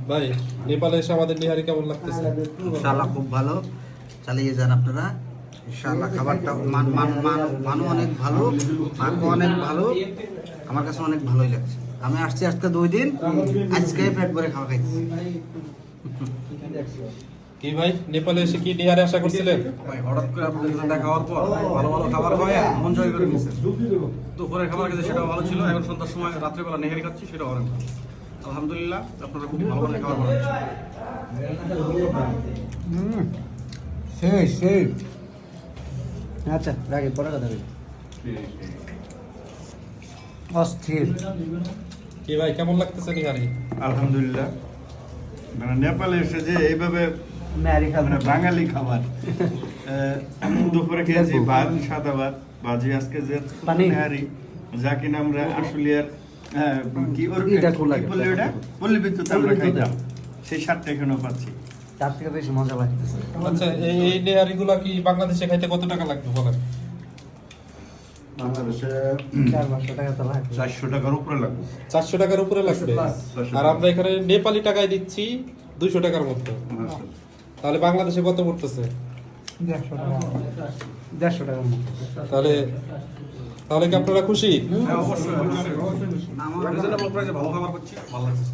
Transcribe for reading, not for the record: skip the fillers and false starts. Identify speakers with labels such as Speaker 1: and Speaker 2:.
Speaker 1: ভাই নেপালে এসে আমাদের নিহারি কেমন লাগতেছে?
Speaker 2: ইনশাআল্লাহ খুব ভালো, চালিয়ে যান আপনারা ইনশাআল্লাহ। খাবারটা মানও অনেক ভালো, পাকও অনেক ভালো, আমার কাছে অনেক ভালোই লাগছে। আমি আসছি আজকে 2 দিন, আজকে পেট ভরে খাওয়া খাইছি।
Speaker 1: কি ভাই নেপালে এসে কি নিহারি আশা করছিলেন?
Speaker 3: ভাই হঠাৎ করে আপনাদের সাথে দেখা হওয়ার পর ভালো ভালো খাবার হয়, মন জয় করে নিয়েছে। দুপুরের খাবার খেতে সেটাও ভালো ছিল, এখন সন্ধ্যার সময় রাত্রেবেলা নেহারি খাচ্ছি, সেটাও অনেক ভালো। আলহামদুলিল্লাহ, আপনারা খুব ভালো ভালো খাবার বানাচ্ছেন।
Speaker 2: সেই আচ্ছা রাখি, পরে কথা বলি। অস্থির।
Speaker 1: কি ভাই কেমন লাগতেছে নিহারি?
Speaker 4: আলহামদুলিল্লাহ, মানে নেপালে এসে যে এইভাবে
Speaker 2: ম্যারি খাবো
Speaker 4: মানে বাঙালি খাবার দুপুরে খেয়েছি ভাত, সাদা ভাত, ভাজি, আজকে যে
Speaker 2: পানি।
Speaker 4: নেহারি, যা কিনা আমরা আশুলিয়ার কি ওর
Speaker 2: এটা খুব লাগে।
Speaker 4: কি বলে ওটা পল্লী বিদ্যুৎ আমরা খাইতাম, সেই স্বাদটা এখনো পাচ্ছি।
Speaker 2: তার থেকে বেশি মজা লাগতেছে।
Speaker 1: আচ্ছা এই নিহারি গুলা কি বাংলাদেশে খাইতে কত টাকা লাগবে বলেন?
Speaker 4: বাংলাদেশে
Speaker 2: 400 টাকা তো লাগবে।
Speaker 4: 400 টাকার উপরে লাগবে।
Speaker 1: 400 টাকার উপরে লাগবে,
Speaker 4: 400
Speaker 1: আর আমরা এখানে নেপালি টাকায় দিচ্ছি 200 টাকার মতো। তাহলে বাংলাদেশে কত পড়তেছে?
Speaker 2: 150 টাকা। 150 টাকার মতো।
Speaker 1: তাহলে তাহলে কি আপনারা খুশি?
Speaker 3: হ্যাঁ, অবশ্যই রিজনেবল প্রাইসে ভালো খাবার পাচ্ছি, ভালো লাগছে।